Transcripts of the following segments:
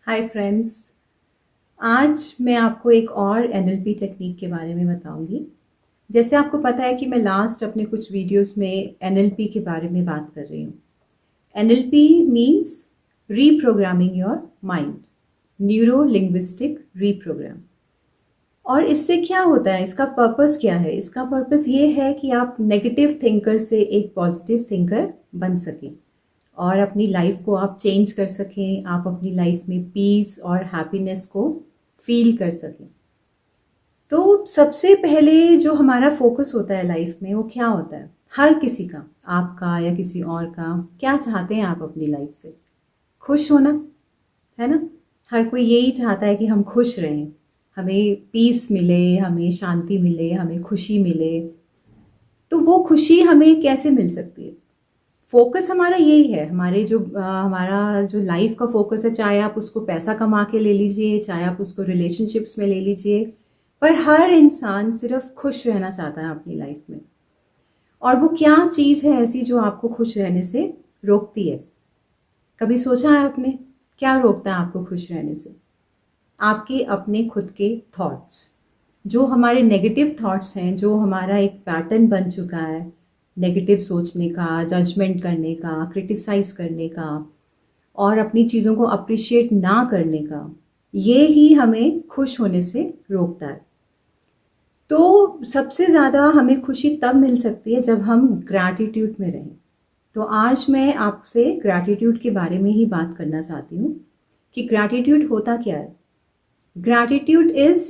Hi friends. आज मैं आपको एक और एनएलपी टेक्निक के बारे में बताऊंगी। जैसे आपको पता है कि मैं लास्ट अपने कुछ वीडियोस में एनएलपी के बारे में बात कर रही हूँ। NLP means reprogramming your mind, neuro linguistic reprogram. और इससे क्या होता है, इसका पर्पस क्या है? इसका पर्पस ये है कि आप नेगेटिव थिंकर से एक पॉजिटिव थिंकर बन सकें और अपनी लाइफ को आप चेंज कर सकें। आप अपनी लाइफ में पीस और हैप्पीनेस को फील कर सकें। तो सबसे पहले जो हमारा फोकस होता है लाइफ में, वो क्या होता है? हर किसी का, आपका या किसी और का, क्या चाहते हैं आप अपनी लाइफ से? खुश होना, है ना? हर कोई यही चाहता है कि हम खुश रहें, हमें पीस मिले, हमें शांति मिले, हमें खुशी मिले। तो वो खुशी हमें कैसे मिल सकती है? फोकस हमारा यही है। हमारा जो लाइफ का फोकस है, चाहे आप उसको पैसा कमा के ले लीजिए, चाहे आप उसको रिलेशनशिप्स में ले लीजिए, पर हर इंसान सिर्फ खुश रहना चाहता है अपनी लाइफ में। और वो क्या चीज़ है ऐसी जो आपको खुश रहने से रोकती है? कभी सोचा है आपने, क्या रोकता है आपको खुश रहने से? आपके अपने खुद के थॉट्स। जो हमारे नेगेटिव थॉट्स हैं, जो हमारा एक पैटर्न बन चुका है नेगेटिव सोचने का, जजमेंट करने का, क्रिटिसाइज करने का और अपनी चीज़ों को अप्रिशिएट ना करने का, ये ही हमें खुश होने से रोकता है। तो सबसे ज़्यादा हमें खुशी तब मिल सकती है जब हम ग्रैटिट्यूड में रहें। तो आज मैं आपसे ग्रैटिट्यूड के बारे में ही बात करना चाहती हूँ कि ग्रैटिट्यूड होता क्या है। Gratitude is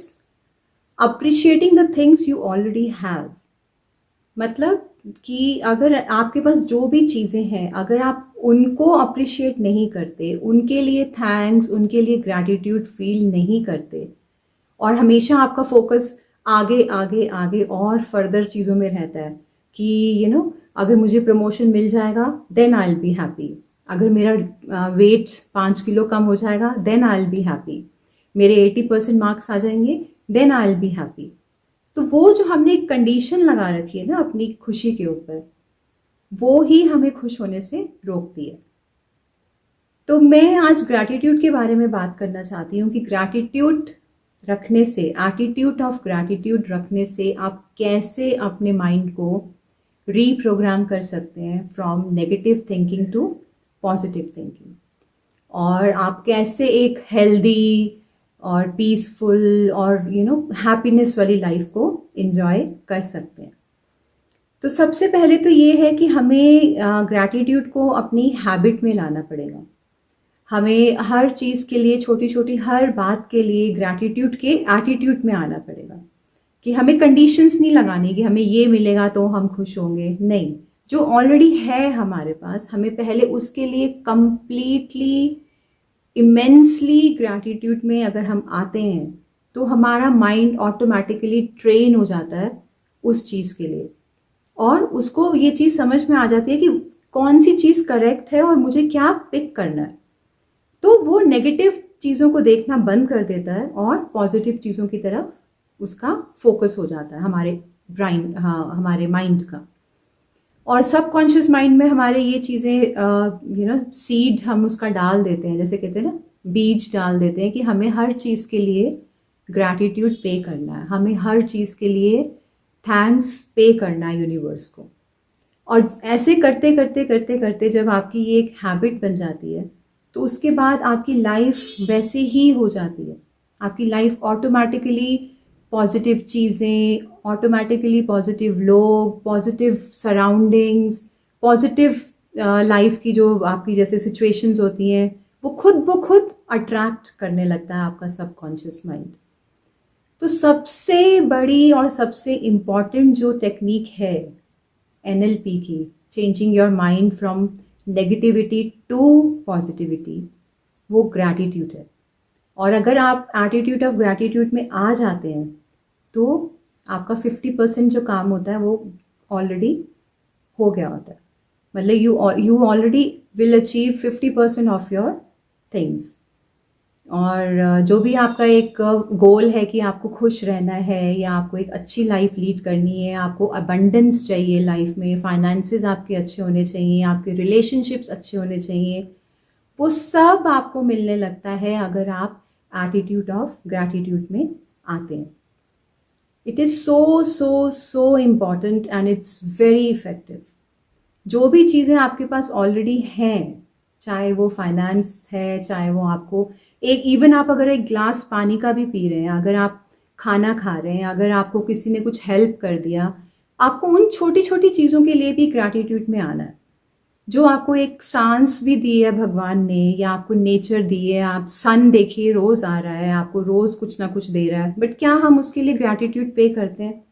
appreciating the things you already have. मतलब कि अगर आपके पास जो भी चीज़ें हैं, अगर आप उनको अप्रिशिएट नहीं करते, उनके लिए थैंक्स, उनके लिए ग्रैटिट्यूड फील नहीं करते और हमेशा आपका फोकस आगे आगे आगे और फर्दर चीज़ों में रहता है कि अगर मुझे प्रमोशन मिल जाएगा then I will be happy, अगर मेरा वेट 5 किलो कम हो जाएगा then I will be happy, मेरे 80% मार्क्स आ जाएंगे then I will be happy. तो वो जो हमने एक कंडीशन लगा रखी है ना अपनी खुशी के ऊपर, वो ही हमें खुश होने से रोकती है। तो मैं आज ग्रैटिट्यूड के बारे में बात करना चाहती हूँ कि ग्रैटिट्यूड रखने से, एटीट्यूड ऑफ ग्रैटिट्यूड रखने से आप कैसे अपने माइंड को रीप्रोग्राम कर सकते हैं from negative thinking to positive thinking, और आप कैसे एक हेल्दी और पीसफुल और हैप्पीनेस वाली लाइफ को एंजॉय कर सकते हैं। तो सबसे पहले तो ये है कि हमें ग्रैटिट्यूड को अपनी हैबिट में लाना पड़ेगा। हमें हर चीज़ के लिए, छोटी छोटी हर बात के लिए ग्रैटिट्यूड के एटीट्यूड में आना पड़ेगा कि हमें कंडीशंस नहीं लगानी कि हमें ये मिलेगा तो हम खुश होंगे। नहीं, जो ऑलरेडी है हमारे पास, हमें पहले उसके लिए कंप्लीटली इमेंसली ग्रैटिट्यूड में अगर हम आते हैं तो हमारा माइंड ऑटोमेटिकली ट्रेन हो जाता है उस चीज़ के लिए, और उसको ये चीज़ समझ में आ जाती है कि कौन सी चीज़ करेक्ट है और मुझे क्या पिक करना है। तो वो नेगेटिव चीज़ों को देखना बंद कर देता है और पॉजिटिव चीज़ों की तरफ उसका फोकस हो जाता है हमारे ब्रेन, हाँ, हमारे माइंड का। और सबकॉन्शियस माइंड में हमारे ये चीज़ें सीड हम उसका डाल देते हैं, जैसे कहते हैं ना, बीज डाल देते हैं कि हमें हर चीज़ के लिए ग्रैटिट्यूड पे करना है, हमें हर चीज़ के लिए थैंक्स पे करना है यूनिवर्स को। और ऐसे करते करते करते करते जब आपकी ये एक हैबिट बन जाती है तो उसके बाद आपकी लाइफ वैसे ही हो जाती है। आपकी लाइफ ऑटोमेटिकली पॉजिटिव चीज़ें, ऑटोमेटिकली पॉजिटिव लोग, पॉजिटिव सराउंडिंग्स, पॉजिटिव लाइफ की जो आपकी जैसे सिचुएशंस होती हैं, वो खुद अट्रैक्ट करने लगता है आपका सबकॉन्शियस माइंड। तो सबसे बड़ी और सबसे इम्पॉर्टेंट जो टेक्निक है एनएलपी की, changing your mind from negativity to positivity, वो ग्रैटिट्यूड है। और अगर आप एटीट्यूड ऑफ ग्रैटिट्यूड में आ जाते हैं तो आपका 50% जो काम होता है वो ऑलरेडी हो गया होता है। मतलब you already will achieve 50% of your things. और जो भी आपका एक गोल है कि आपको खुश रहना है या आपको एक अच्छी लाइफ लीड करनी है, आपको अबंडेंस चाहिए लाइफ में, फाइनेंसेस आपके अच्छे होने चाहिए, आपके रिलेशनशिप्स अच्छे होने चाहिए, वो सब आपको मिलने लगता है अगर आप एटीट्यूड ऑफ ग्रैटिट्यूड में आते हैं। It is so so so important and it's very effective. जो भी चीज़ें आपके पास ऑलरेडी हैं, चाहे वो फाइनेंस है, चाहे वो आपको एक इवन आप अगर एक ग्लास पानी का भी पी रहे हैं, अगर आप खाना खा रहे हैं, अगर आपको किसी ने कुछ हेल्प कर दिया, आपको उन छोटी छोटी चीज़ों के लिए भी ग्रैटिट्यूड में आना है। जो आपको एक सांस भी दी है भगवान ने, या आपको नेचर दी है, आप सन देखिए रोज़ आ रहा है, आपको रोज़ कुछ ना कुछ दे रहा है, बट क्या हम उसके लिए ग्रैटिट्यूड पे करते हैं?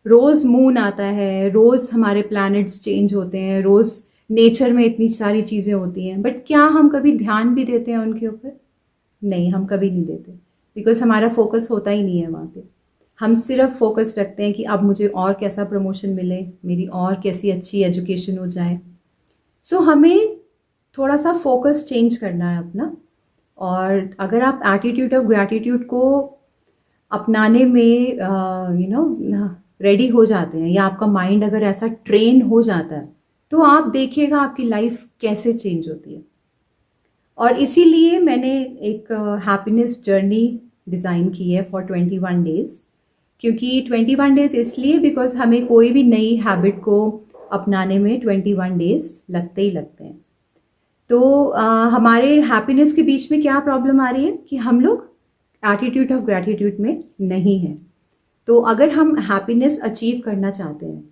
रोज़ मून आता है, रोज़ हमारे प्लैनेट्स चेंज होते हैं, रोज़ नेचर में इतनी सारी चीज़ें होती हैं, बट क्या हम कभी ध्यान भी देते हैं उनके ऊपर? नहीं, हम कभी नहीं देते, बिकॉज हमारा फोकस होता ही नहीं है वहाँ पे। हम सिर्फ फोकस रखते हैं कि अब मुझे और कैसा प्रमोशन मिले, मेरी और कैसी अच्छी एजुकेशन हो जाए। सो हमें थोड़ा सा फोकस चेंज करना है अपना। और अगर आप एटीट्यूड ऑफ ग्रैटिट्यूड को अपनाने में रेडी हो जाते हैं, या आपका माइंड अगर ऐसा ट्रेन हो जाता है, तो आप देखिएगा आपकी लाइफ कैसे चेंज होती है। और इसीलिए मैंने एक हैप्पीनेस जर्नी डिज़ाइन की है फॉर 21 डेज़। क्योंकि 21 डेज़ इसलिए बिकॉज हमें कोई भी नई हैबिट को अपनाने में 21 डेज़ लगते ही लगते हैं। तो हमारे हैप्पीनेस के बीच में क्या प्रॉब्लम आ रही है कि हम लोग एटीट्यूड ऑफ ग्रैटिट्यूड में नहीं हैं। तो अगर हम हैप्पीनेस अचीव करना चाहते हैं,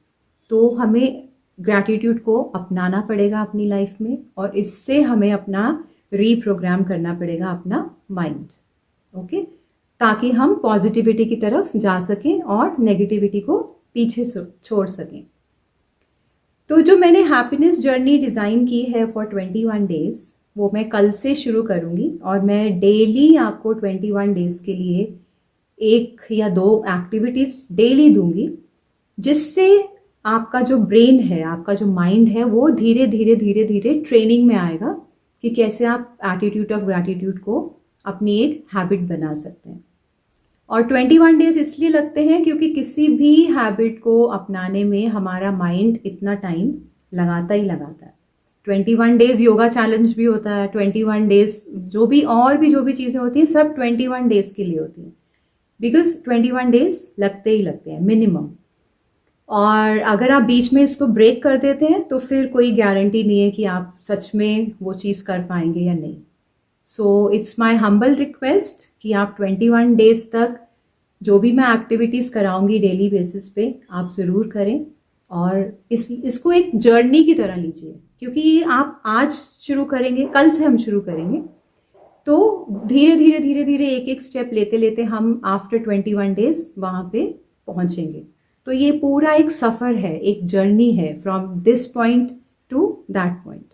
तो हमें ग्रैटिट्यूड को अपनाना पड़ेगा अपनी लाइफ में, और इससे हमें अपना रीप्रोग्राम करना पड़ेगा अपना माइंड, ओके, ताकि हम पॉजिटिविटी की तरफ जा सकें और नेगेटिविटी को पीछे छोड़ सकें। तो जो मैंने हैप्पीनेस जर्नी डिज़ाइन की है फॉर 21 डेज़, वो मैं कल से शुरू करूँगी, और मैं डेली आपको 21 डेज़ के लिए 1 या 2 एक्टिविटीज़ डेली दूंगी, जिससे आपका जो ब्रेन है, आपका जो माइंड है, वो धीरे धीरे धीरे धीरे ट्रेनिंग में आएगा कि कैसे आप एटीट्यूड ऑफ ग्रैटिट्यूड को अपनी एक हैबिट बना सकते हैं। और 21 डेज इसलिए लगते हैं क्योंकि किसी भी हैबिट को अपनाने में हमारा माइंड इतना टाइम लगाता ही लगाता है। 21 डेज योगा चैलेंज भी होता है, 21 डेज जो भी चीज़ें होती हैं, सब 21 डेज के लिए होती हैं, बिकॉज 21 डेज लगते ही लगते हैं मिनिमम। और अगर आप बीच में इसको ब्रेक कर देते हैं, तो फिर कोई गारंटी नहीं है कि आप सच में वो चीज़ कर पाएंगे या नहीं। So it's my humble request कि आप 21 डेज तक जो भी मैं एक्टिविटीज़ कराऊंगी डेली बेसिस पे, आप ज़रूर करें, और इसको एक जर्नी की तरह लीजिए। क्योंकि आप आज शुरू करेंगे, कल से हम शुरू करेंगे, तो धीरे धीरे धीरे धीरे एक एक स्टेप लेते लेते हम आफ्टर 21 डेज वहाँ पे पहुँचेंगे। तो ये पूरा एक सफ़र है, एक जर्नी है, from this point to that point.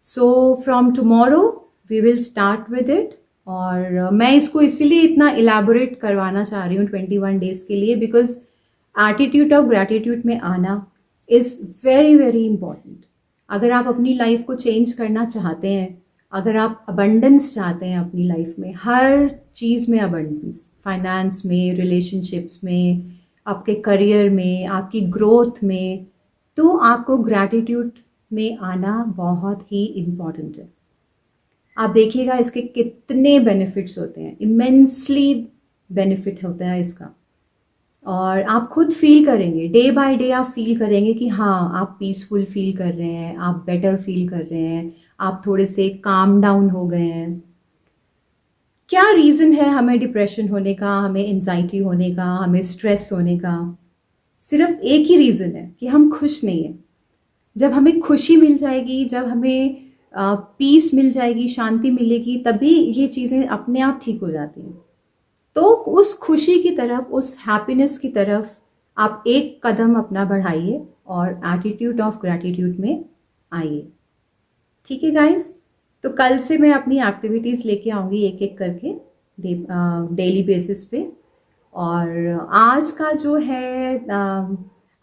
So from tomorrow we will start with it. और मैं इसको इसीलिए इतना इलेबोरेट करवाना चाह रही हूँ 21 डेज़ के लिए, बिकॉज एटीट्यूड ऑफ ग्रैटिट्यूड में आना इज़ वेरी वेरी इंपॉर्टेंट। अगर आप अपनी लाइफ को चेंज करना चाहते हैं, अगर आप अबंडेंस चाहते हैं अपनी लाइफ में, हर चीज़ में अबंडेंस, फाइनेंस में, रिलेशनशिप्स में, आपके करियर में, आपकी ग्रोथ में, तो आपको ग्रैटिट्यूड में आना बहुत ही इम्पॉर्टेंट है। आप देखिएगा इसके कितने बेनिफिट्स होते हैं, इमेंसली बेनिफिट होता है इसका। और आप खुद फील करेंगे, डे बाय डे आप फील करेंगे कि हाँ, आप पीसफुल फील कर रहे हैं, आप बेटर फील कर रहे हैं, आप थोड़े से काम डाउन हो गए हैं। क्या रीज़न है हमें डिप्रेशन होने का, हमें एंजाइटी होने का, हमें स्ट्रेस होने का? सिर्फ एक ही रीज़न है कि हम खुश नहीं हैं। जब हमें खुशी मिल जाएगी, जब हमें पीस मिल जाएगी, शांति मिलेगी, तभी ये चीज़ें अपने आप ठीक हो जाती हैं। तो उस खुशी की तरफ, उस हैप्पीनेस की तरफ आप एक कदम अपना बढ़ाइए और एटीट्यूड ऑफ ग्रैटिट्यूड में आइए। ठीक है गाइस, तो कल से मैं अपनी एक्टिविटीज़ लेके आऊँगी एक एक करके डेली बेसिस पे। और आज का जो है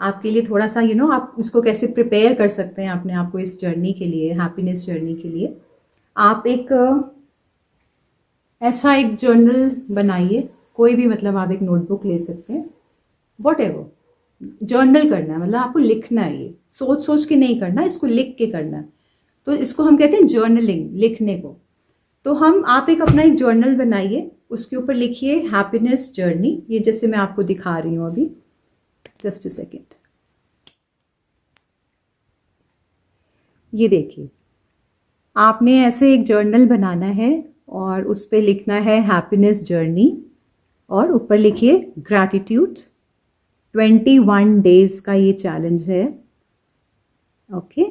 आपके लिए थोड़ा सा आप इसको कैसे प्रिपेयर कर सकते हैं अपने आप को इस जर्नी के लिए, हैप्पीनेस जर्नी के लिए। आप एक ऐसा एक जर्नल बनाइए, कोई भी, मतलब आप एक नोटबुक ले सकते हैं, वॉट एवर। जर्नल करना है, मतलब आपको लिखना है, ये सोच सोच के नहीं करना, इसको लिख के करना है। तो इसको हम कहते हैं जर्नलिंग, लिखने को। तो आप अपना एक जर्नल बनाइए, उसके ऊपर लिखिए हैप्पीनेस जर्नी। ये जैसे मैं आपको दिखा रही हूँ अभी, जस्ट अ सेकेंड। ये देखिए, आपने ऐसे एक जर्नल बनाना है और उस पर लिखना है हैप्पीनेस जर्नी, और ऊपर लिखिए ग्रैटिट्यूड। 21 डेज का ये चैलेंज है। ओके।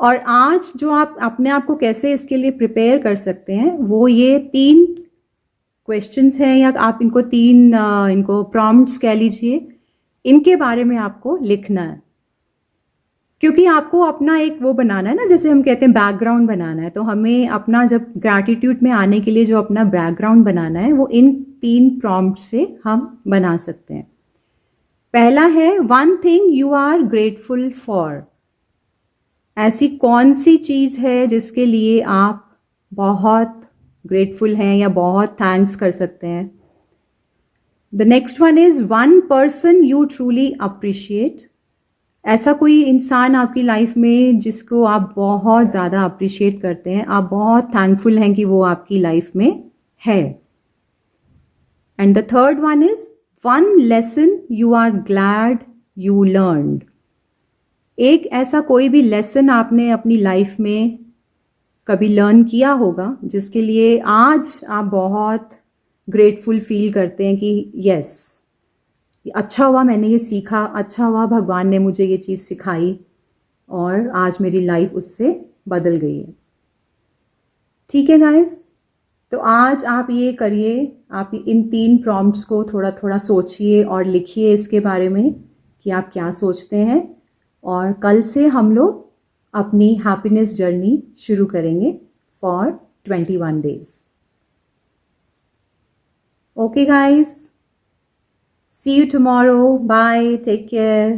और आज जो आप अपने आप को कैसे इसके लिए प्रिपेयर कर सकते हैं, वो ये 3 क्वेश्चंस हैं, या आप इनको 3 इनको प्रॉम्प्ट्स कह लीजिए, इनके बारे में आपको लिखना है। क्योंकि आपको अपना एक वो बनाना है ना, जैसे हम कहते हैं बैकग्राउंड बनाना है, तो हमें अपना जब ग्रैटिट्यूड में आने के लिए जो अपना बैकग्राउंड बनाना है, वो इन 3 प्रॉम्प्ट से हम बना सकते हैं। पहला है one thing you are grateful for. ऐसी कौन सी चीज़ है जिसके लिए आप बहुत ग्रेटफुल हैं या बहुत थैंक्स कर सकते हैं। The next one is one person you truly appreciate. ऐसा कोई इंसान आपकी लाइफ में जिसको आप बहुत ज़्यादा अप्रिशिएट करते हैं, आप बहुत थैंकफुल हैं कि वो आपकी लाइफ में है। And the third one is one lesson you are glad you learned. एक ऐसा कोई भी लेसन आपने अपनी लाइफ में कभी लर्न किया होगा जिसके लिए आज आप बहुत ग्रेटफुल फील करते हैं कि यस, अच्छा हुआ मैंने ये सीखा, अच्छा हुआ भगवान ने मुझे ये चीज़ सिखाई और आज मेरी लाइफ उससे बदल गई है। ठीक है गाइस, तो आज आप ये करिए, आप इन 3 प्रॉम्प्ट्स को थोड़ा थोड़ा सोचिए और लिखिए इसके बारे में कि आप क्या सोचते हैं, और कल से हम लोग अपनी हैप्पीनेस जर्नी शुरू करेंगे for 21 days. Okay guys, see you tomorrow, bye, take care.